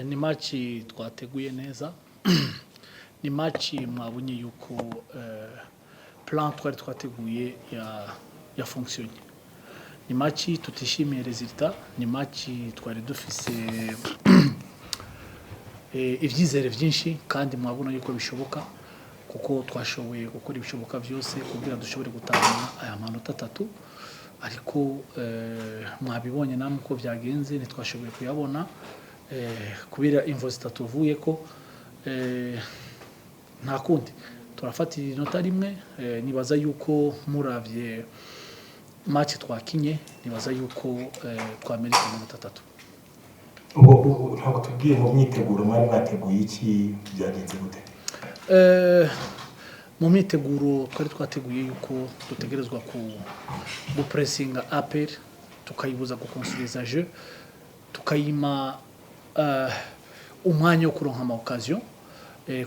Ni match twateguye neza ni match mwabonye yuko plan twari twateguye ya fonctionne ni match tutishimiye resultat ni match twari dufise ivyizere vyinshi kandi mwabona yuko bishoboka kuko twashoboye gukora ibishoboka byose kugira dushobore gutahana aya manota 3 ariko mwabibonye namwe ko byagenze ntitwashoboye kuyabona kubera imvo zitatuvuye ko nta kundi turafatira inota rimwe nibaza yuko muravye match twakinye nibaza yuko twamerika inota 3 ubwo ntabwo tubwiye mu myiteguro mwari mwateguye iki byagenze gute mu myiteguro twari twateguye yuko dutegerezwa ku pressinga APR tukayibuza gukonsoliza jeu tukayima umwanya wo kuronka ama occasion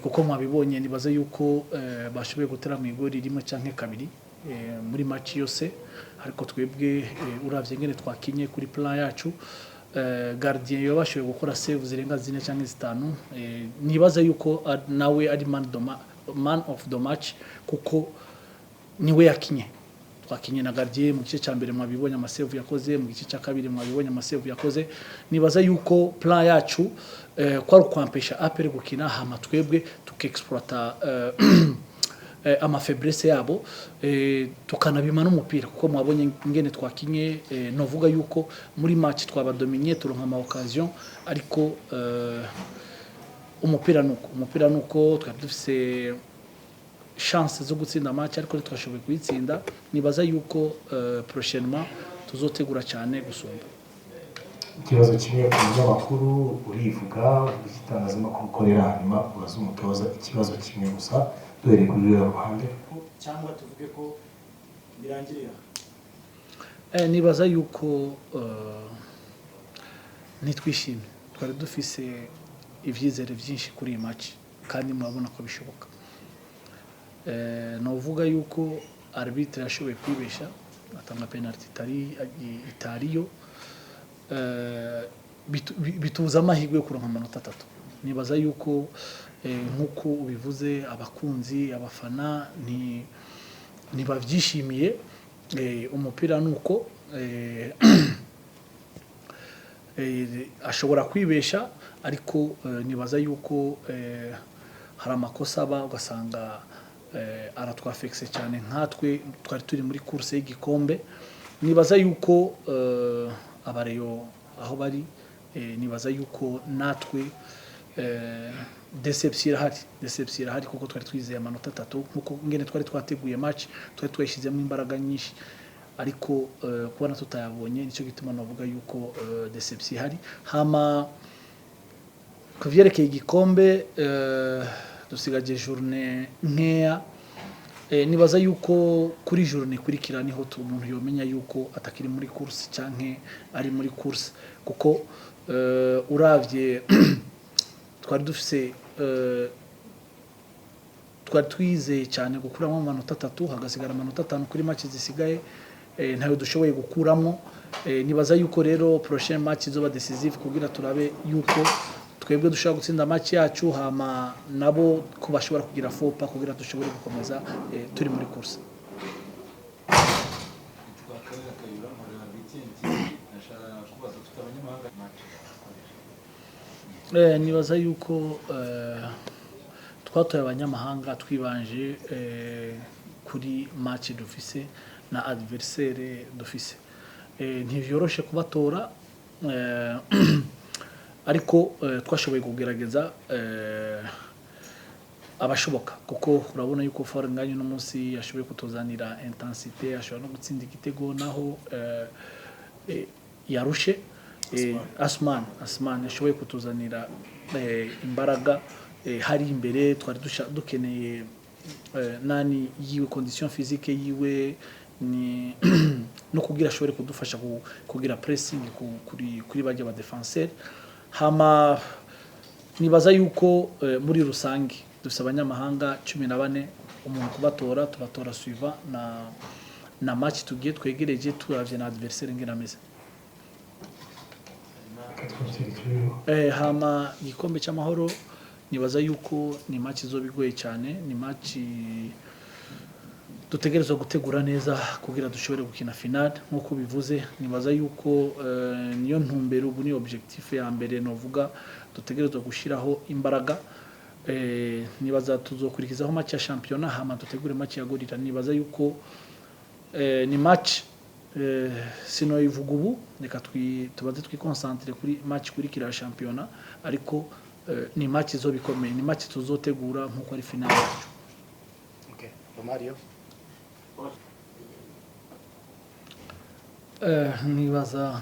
kuko mwabibonye nibaza yuko bashoboye gutera mu igori rimwe canke kabiri muri match yose ariko twebwe uravye ngene twakinye kuri plan yacu gardien yabashoboye gukora save zirenga 4 canke 5 nibaza yuko nawe ari man of the match kuko niwe yakinye twakinye na gardien mu gice ca mbere mwabibonye amasave yakoze mu gice ca kabiri mwabibonye amasave yakoze nibaza yuko plan yacu kwari kwampesha APR gukina hama twebwe tukexploita ama faiblesse yabo tukanabima n'umupira kuko mwabonye ngene twakinye novuga yuko muri match twabadominier turonka ama occasion ariko umupira nuko twari dufise chance zo gutsinda match ariko twashoboye kuyitsinda nibaza yuko prochainement tuzotegura cyane gusumba ikibazo kimwe ku binyamakuru urivuga igitangazamakuru ukorera hanyuma uraza umutoza ikibazo kimwe gusa dore kuri rero ruhande cyangwa tuvuge ko birangirira nibaza yuko nitwishimye twari dufise ivyizere vyinshi kuri iyi match kandi murabona ko bishoboka novuga yuko arbitre yashoboye kwibesha atanga penalty itariyo bituza amahirwe yo kuronka amanota 3 nibaza yuko nkuko ubivuze abakunzi abafana ni bavyishimiye umupira nuko ashobora kwibesha ariko nibaza yuko hari amakosa aba ugasanga aratwafexe cyane nkatwe twari turi muri course y'igikombe nibaza yuko abareyo aho bari nibaza yuko natwe deception irahari kuko twari twizeye amanota 3 nkuko ngene twari twateguye match twari twashizemo imbaraga nyinshi ariko kubona tutayabonye nico gituma navuga yuko deception ihari hama kuvyerekeye igikombe dusigaje journée nkeya nibaza yuko kuri journée kurikira niho umuntu yomenya yuko atakiri muri course canke ari muri course kuko uravye twari dufise twari twizeye cyane gukuramo amanota 3 hagasigara amanota 5 kuri match zisigaye ntayo dushoboye gukuramo nibaza yuko rero prochaine match izoba decisive kugira turabe yuko twebwe dushaka gutsinda match yacu hama nabo ko bashobora kugira fopa kugira dushobore gukomeza turi muri course nibaza yuko twatoye abanyamahanga twibanje kuri match dufise na adversaire dufise ntivyoroshe kubatora ariko twashoboye kugerageza abashoboka kuko urabona yuko Forenganye no munsi yashoboye kutuzanira intensité ashobora no gutsinda igitego naho yarushe Asman yashoboye kutuzanira imbaraga hari imbere twari dukeneye nani yiwe condition physique yiwe ni no kugira ashobore kudufasha kugira pressing kuri bajya ba défenseur hama nibaza yuko muri rusangi dufite abanyamahanga 14 umuntu kubatora tubatora suivant na match tugiye twegereje turavye na adversaire ngena meze hama igikombe cy'amahoro nibaza yuko ni match izoba igoye cyane, ni match dutegerezwa gutegura neza kugira dushobore gukina final nk'uko bivuze. Nibaza yuko niyo ntumbero, ubu ni objectif ya mbere novuga dutegerezwa gushiraho imbaraga. Nibaza tuzokurikizaho match ya championnat hama dutegure match ya gorira. Nibaza yuko ni match sino ivuga ubu, reka tubaze twikonsantre kuri match kuri kira championnat, ariko ni match izoba ikomeye, ni match tuzotegura nk'uko ari final yacu. Okay, Romario. Nibaza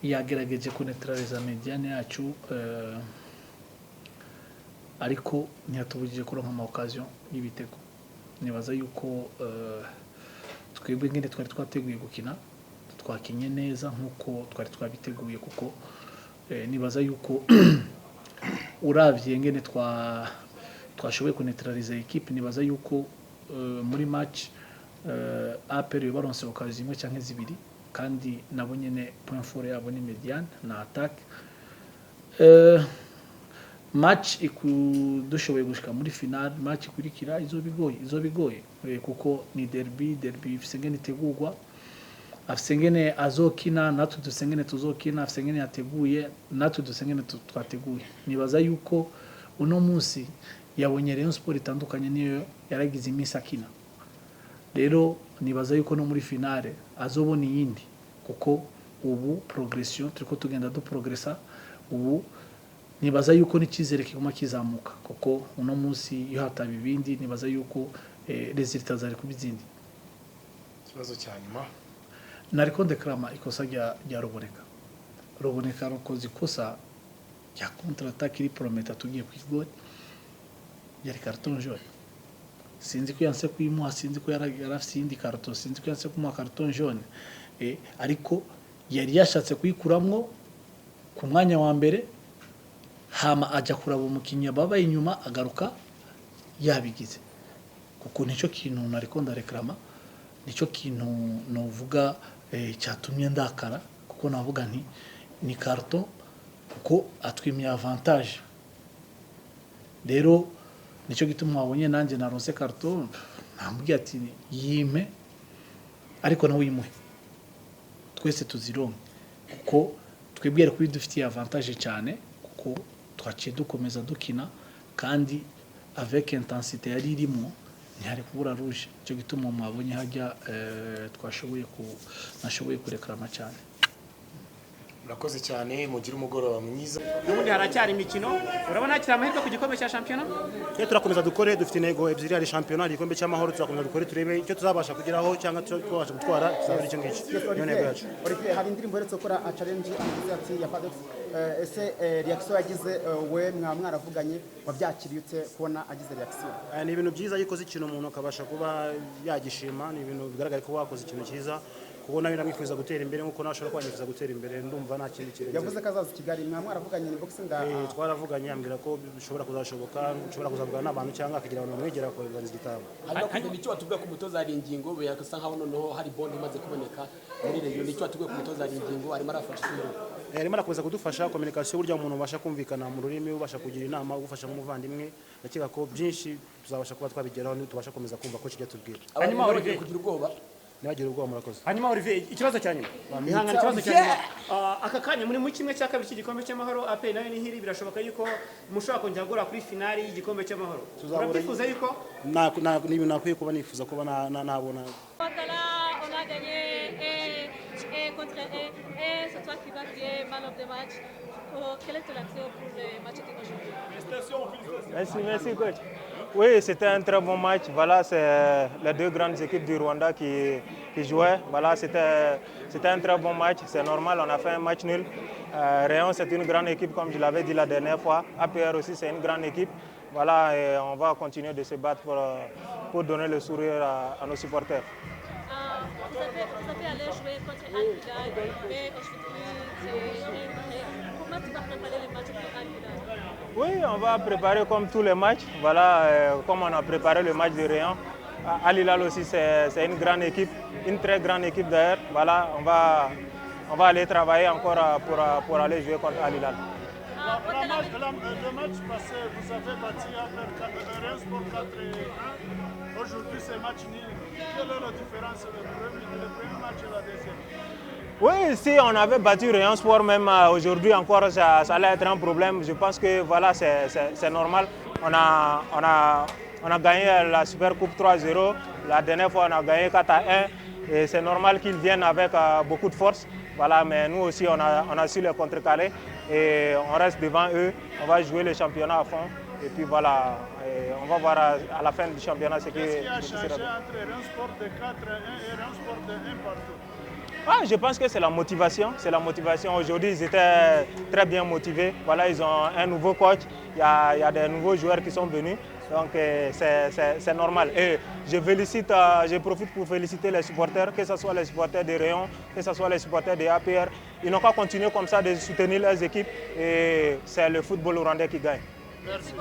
yagerageje kunetraliza mediane yacu, ariko ntiyatubujije kuronka ama occasion y'ibitego. Nibaza yuko twebwe ngene twari twateguye gukina, twakinye neza nk'uko twari twabiteguye, kuko nibaza yuko uravye ngene twashoboye kunetraliza equipe. Nibaza yuko muri match APR baronse occasion imwe canke zibiri, kandi nabo nyene point fort yabo ni mediane na attaque. Match dushoboye gushika muri final, match ikurikira izoba igoye kuko ni derby ifise ngene itegurwa, afise ngene azokina, natwe dufise ngene tuzokina, afise ngene yateguye, natwe dufise ngene twateguye. Nibaza yuko uno munsi yabonye Rayon Sport itandukanye niyo yaragize imisi akina. Rero nibaza yuko no muri finale azobona iyindi, kuko ubu progression turiko tugenda progressa. Ubu nibaza yuko n'ikizere kiguma kizamuka, kuko uno munsi iyo hataba ibindi nibaza yuko resultat zari kubizindi. Ikibazo cya nyuma Nariko ndekrama ikosa rya Ruboneka rukoze ikosa ya contre attaque iri prometa tugiye kwigora, yari carton jaune. Sinzi ko yanse kuyimuha, sinzi ko yarafise indi carton, sinzi ko yanse kumuha carton jaune, ariko yari yashatse kuyikuramwo ku mwanya wa mbere, hama aja kuraba umukinnyi babaye inyuma agaruka yabigize. Kuko nico kintu nariko ndareklama, nico kintu novuga cyatumye ndakara, kuko navuga nti ni carton, kuko atwimye avantage. Rero nico gituma wabonye nanje naronse carton, nambwiye ati yime, ariko nawe yimuhe twese tuzironke, kuko twebwere kuri dufitiye avantage cyane, kuko twaciye dukomeza dukina kandi avec intensité yari irimo, ntihari kubura rouge. Cyo gituma mwabonye hajya nashoboye kurekrama cyane. Murakoze cyane, mugira umugoroba mwiza. N'ubundi haracyari imikino, urabona hakiri amahirwe ku gikombe cya shampiyona. Turakomeza dukore, dufite intego ebyiri, ari shampiyona, igikombe cy'amahoro. Turakomeza dukore turebe icyo tuzabasha kugeraho cyangwa twabasha gutwara, tuzabira icyo ngicyo. Niyo ntego yacu. Hari indirimbo uretse gukora challenge ati ya Padex, ese reaction yagize we mwaravuganye, wabyakiriye ute kubona agize reaction? Ni ibintu byiza yikoze ikintu umuntu akabasha kuba yagishima, ni ibintu bigaragara ko wakoze ikintu cyiza, kuko nawe namwifuza gutera imbere nkuko nashobora kwanyifuza gutera imbere. Ndumva nta kindi kintu. Yavuze ko azaza Kigali, mwaravuganye ni boxing da? Twaravuganye, ambwira ko bishobora kuzashoboka, ushobora kuzavugana n'abantu cyangwa akagira abantu bamwegera kuganiriza igitabo. Hanyuma nicyo watubwiye ku mutoza ari ingingo byakasa nkaho noneho hari bond imaze kuboneka muri Rayon. Nicyo watubwiye ku mutoza ari ingingo arimo arafasha ikintu. Arimo arakomeza kudufasha communication, burya umuntu ubasha kumvikana mu rurimi, ubasha kugira inama, ugufasha nk'umuvandimwe. Nakeka ko byinshi tuzabasha kuba twabigeraho tubasha komeza kumva ko kijya tubwira. Hanyuma Olivier kugira ubwoba. Nibagira ubwoba, murakoze. Hanyuma Olivier, ikibazo cya nyuma. Ihangana ikibazo cya nyuma. Aka kanya muri kimwe cya kabiri cy'igikombe cy'amahoro, APR nayo nihiri, birashoboka yuko mushobora kongera gukora kuri finali y'igikombe cy'amahoro. Urabyifuza yuko ni ibintu nakwiye kuba nifuza kuba nabona. On a gagné contre et c'est toi qui vas créer man of the match. Quelle est ton action pour le match d'aujourd'hui? Merci coach. Oui, c'était un très bon match. Voilà, c'est les deux grandes équipes du Rwanda qui jouaient. Voilà, c'était un très bon match. C'est normal, on a fait un match nul. Rayon, c'est une grande équipe, comme je l'avais dit la dernière fois. APR aussi, c'est une grande équipe. Voilà, et on va continuer de se battre pour donner le sourire à nos supporters. Vous avez allé jouer contre Al-Hilal, mais aujourd'hui, comment tu vas préparer le match pour Al-Hilal? Oui, on va préparer comme tous les matchs. Voilà, comme on a préparé le match de Rayon. Al-Hilal aussi, c'est une grande équipe, une très grande équipe d'ailleurs. Voilà, on va aller travailler encore pour aller jouer contre Al Hilal. Le match passé, vous avez battu Reims Sport 4-1. Aujourd'hui, c'est match nul. Quelle est la différence entre le premier match et la deuxième? Oui, si on avait battu Reims Sport même aujourd'hui encore, ça allait être un problème. Je pense que voilà, c'est normal. On a gagné la Super Coupe 3-0. La dernière fois, on a gagné 4-1. Et c'est normal qu'ils viennent avec beaucoup de force. Voilà, mais nous aussi, on a su les contrecarrer. Et on reste devant eux. On va jouer le championnat à fond. Et puis voilà, on va voir à la fin du championnat ce qui a changé entre Reims Sport de 4-1 et Reims Sport de 1 partout? Je pense que c'est la motivation. C'est la motivation. Aujourd'hui, ils étaient très bien motivés. Voilà, ils ont un nouveau coach. Il y a des nouveaux joueurs qui sont venus. Donc c'est normal. Et je profite pour féliciter les supporters, que ce soit les supporters des Rayons, que ce soit les supporters des APR. Ils n'ont qu'à continuer comme ça de soutenir leurs équipes. Et c'est le football rwandais qui gagne. Merci.